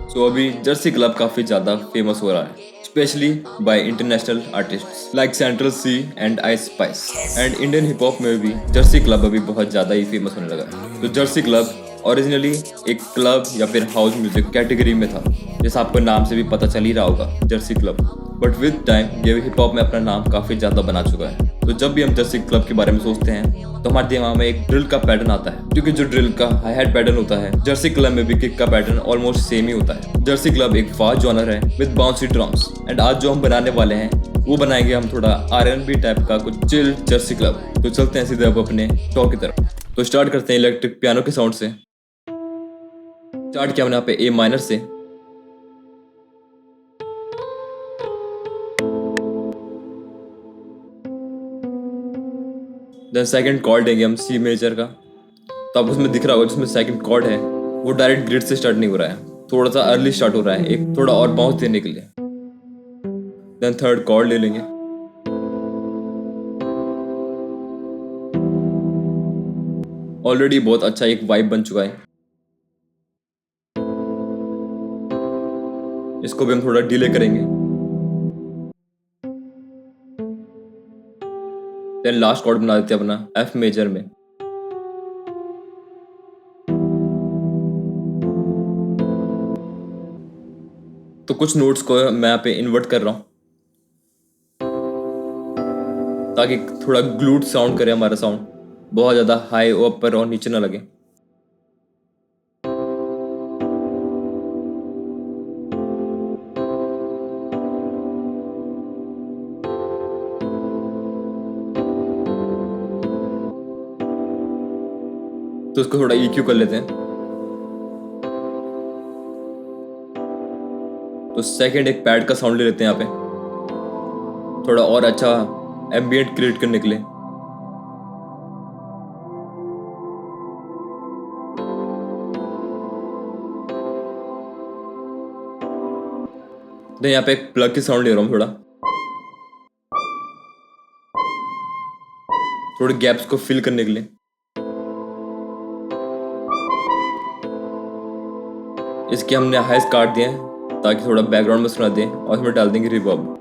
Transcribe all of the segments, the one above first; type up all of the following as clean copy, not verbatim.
सो अभी Jersey club काफी ज्यादा फेमस हो रहा है, specially by international artists like Central Cee and Ice Spice. And Indian hip hop में भी जर्सी क्लब अभी बहुत ज्यादा ही फेमस होने लगा है। तो जर्सी क्लब ओरिजिनली एक क्लब या फिर हाउस म्यूजिक कैटेगरी में था, जैसा आपको नाम से भी पता चल ही रहा होगा, Jersey club. But with time ये हिप हॉप में अपना नाम काफी ज्यादा बना चुका है। तो जब भी हम जर्सी क्लब के बारे में सोचते हैं तो हमारे दिमाग में एक ड्रिल का पैटर्न आता है, क्योंकि जो ड्रिल का हाई हैट पैटर्न होता है जर्सी क्लब में भी किक का पैटर्न ऑलमोस्ट सेम ही होता है। जर्सी क्लब एक फास्ट जॉनर है विद बाउंसी ड्रम्स। एंड आज जो हम बनाने वाले हैं वो बनाएंगे हम थोड़ा R&B टाइप का कुछ चिल जर्सी क्लब। तो चलते हैं सीधे अब अपने टॉक की तरफ। तो स्टार्ट करते हैं इलेक्ट्रिक पियानो के साउंड से। स्टार्ट किया हमने यहाँ पे ए माइनर से, देन सेकंड कॉर्ड देंगे हम सी मेजर का। तो आप उसमें दिख रहा होगा जिसमें सेकंड कॉर्ड है वो डायरेक्ट ग्रिड से स्टार्ट नहीं हो रहा है, थोड़ा सा अर्ली स्टार्ट हो रहा है, एक थोड़ा और बाउंस देने के लिए। देन थर्ड कॉर्ड ले लेंगे, ऑलरेडी बहुत अच्छा एक वाइब बन चुका है। इसको भी हम थोड़ा डिले करेंगे। देन लास्ट कॉर्ड बना देते हैं अपना एफ मेजर में। तो कुछ नोट्स को मैं यहाँ पे इन्वर्ट कर रहा हूँ ताकि थोड़ा ग्लूड साउंड करे हमारा साउंड, बहुत ज्यादा हाई ऊपर और नीचे ना लगे। तो इसको थोड़ा EQ कर लेते हैं। तो सेकंड एक पैड का साउंड ले लेते हैं यहाँ पे, थोड़ा और अच्छा एम्बियंट क्रिएट करने के लिए। तो यहाँ पे एक प्लग की साउंड ले रहा हूँ, थोड़े गैप्स को फिल करने के लिए। इसके हमने हाइस काट दिए हैं ताकि थोड़ा बैकग्राउंड में सुना दें, और इसमें डाल देंगे रिवर्ब।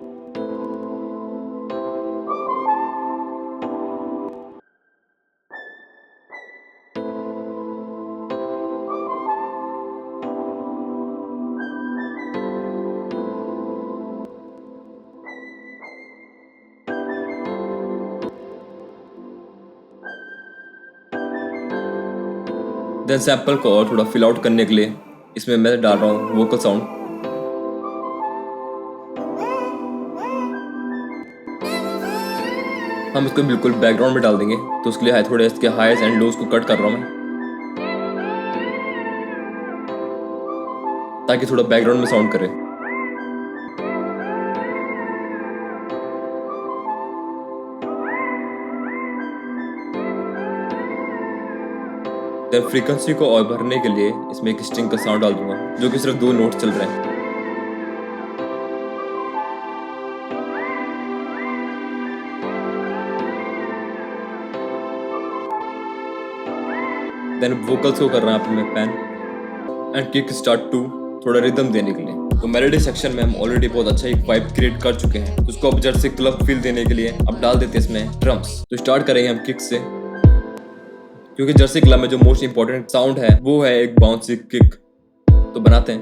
देन सैंपल को और थोड़ा फिल आउट करने के लिए इसमें मैं डाल रहा हूँ वोकल साउंड। हम इसको बिल्कुल बैकग्राउंड में डाल देंगे, तो उसके लिए थोड़े इसके हाइज एंड लोज को कट कर रहा हूँ मैं, ताकि थोड़ा बैकग्राउंड में साउंड करे। देन फ्रीक्वेंसी को और भरने के लिए इसमें एक स्ट्रिंग का साउंड डाल दूंगा, जो कि सिर्फ 2 नोट चल रहे हैं। देन वोकल्स को कर रहा हूं मैं पैन एंड किक स्टार्ट 2 थोड़ा रिदम देने के लिए। तो मेलोडी सेक्शन में हम ऑलरेडी बहुत अच्छा एक वाइब क्रिएट कर चुके हैं, तो उसको अब जर्सी क्लब फील देने के लिए अब डाल देते हैं इसमें ड्रम्स। तो स्टार्ट करेंगे हम किक से, क्योंकि जर्सी क्लब में जो मोस्ट इंपॉर्टेंट साउंड है वो है एक बाउंसी किक। तो बनाते हैं।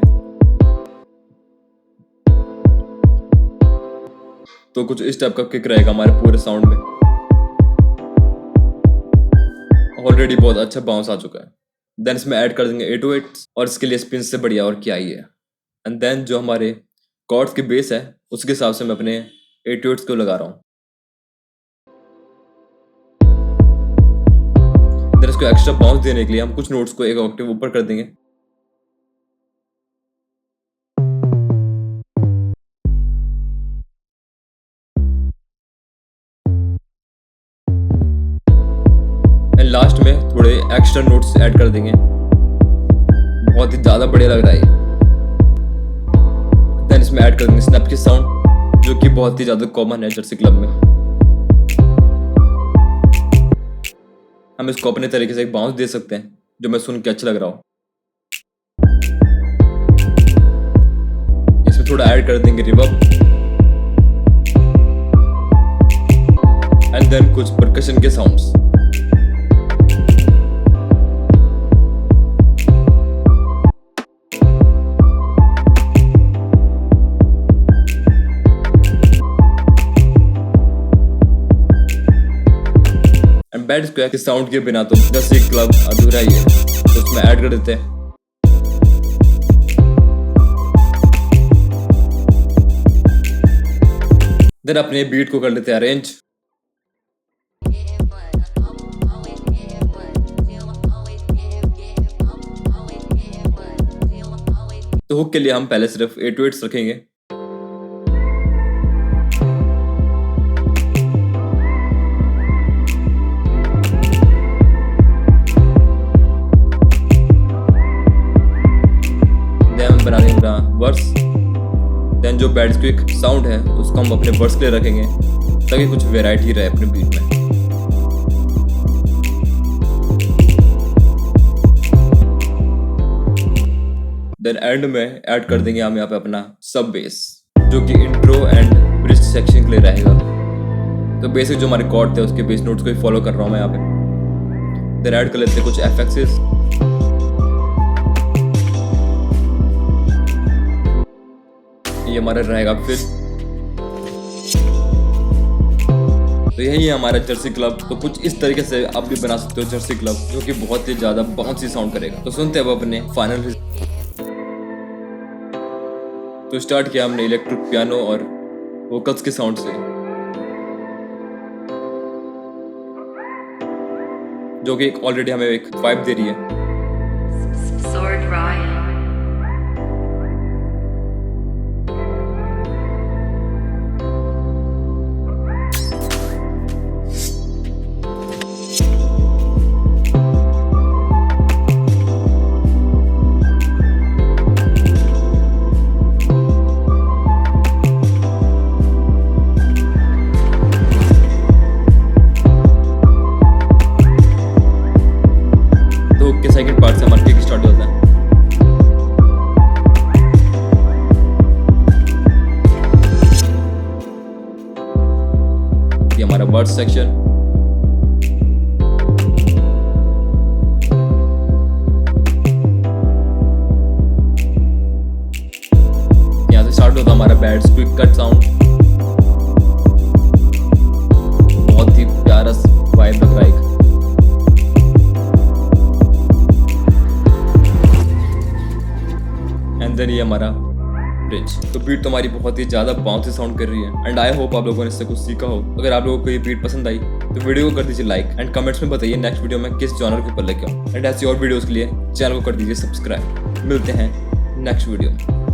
तो कुछ इस टाइप का किक रहेगा हमारे पूरे साउंड में। ऑलरेडी बहुत अच्छा बाउंस आ चुका है। देन इसमें ऐड कर देंगे 808 और इसके लिए स्पिन से बढ़िया और क्या ही है। एंड देन जो हमारे कॉर्ड्स के बेस है उसके हिसाब से मैं अपने 808 को लगा रहा हूँ। देन इसको एक्स्ट्रा बाउंस देने के लिए हम कुछ नोट्स को एक ऑक्टेव ऊपर कर देंगे। एंड लास्ट में थोड़े एक्स्ट्रा नोट्स ऐड कर देंगे, बहुत ही ज्यादा बढ़िया लग रहा है। देन इसमें ऐड कर देंगे स्नैप की साउंड, जो कि बहुत ही ज्यादा कॉमन है जर्सी क्लब में। हम इसको अपने तरीके से एक बाउंस दे सकते हैं जो मैं सुन के अच्छा लग रहा हूँ। थोड़ा ऐड कर देंगे रिवर्ब एंड देन कुछ परकशन के साउंड्स। एंड बैड स्क्वायर के साउंड के बिना तो जर्सी क्लब अधूरा ही है, तो उसमें ऐड कर देते हैं। देन अपने बीट को कर लेते हैं अरेंज। तो हुक के लिए हम पहले सिर्फ 8/8 रखेंगे। देन हम बना देंगे वर्स। देन जो बैड स्क्विक साउंड है उसको हम अपने वर्स के लिए रखेंगे ताकि कुछ वैरायटी रहे अपने बीट में। देन एंड में ऐड कर देंगे हम यहाँ पे अपना सब बेस, जो कि इंट्रो एंड ब्रिज सेक्शन के लिए रहेगा। तो बेसिक जो हमारे कॉर्ड थे उसके बेस नोट्स को ही फॉलो कर रहा हूँ मैं यहाँ पे। देन ऐड कर लेते हैं कुछ एफएक्सेस। ये हमारा रहेगा फिर। तो यही है हमारा जर्सी क्लब। तो कुछ इस तरीके से आप भी बना सकते हो जर्सी क्लब, जो कि बहुत ही ज्यादा बाउंसी साउंड करेगा। तो सुनते हैं अब अपने फाइनल। तो स्टार्ट किया हमने इलेक्ट्रिक पियानो और वोकल्स के साउंड से, जो कि ऑलरेडी हमें एक वाइब दे रही है। सेकंड पार्ट से हमारा किक स्टार्ट होता है। ये हमारा वर्ड सेक्शन। यहाँ से स्टार्ट होता है हमारा बैड स्क्विक कट साउंड। बहुत ही प्यारा वाइब लग रहा है। देन ये हमारा ब्रिज। तो बीट तो हमारी बहुत ही ज्यादा बाउंसी साउंड कर रही है एंड आई होप आप लोगों ने इससे कुछ सीखा हो। अगर आप लोगों को ये बीट पसंद आई तो वीडियो को कर दीजिए लाइक एंड कमेंट्स में बताइए नेक्स्ट वीडियो में किस जॉनर के ऊपर लेके आऊं। एंड ऐसी और वीडियोस के लिए चैनल को कर दीजिए सब्सक्राइब। मिलते हैं नेक्स्ट वीडियो में।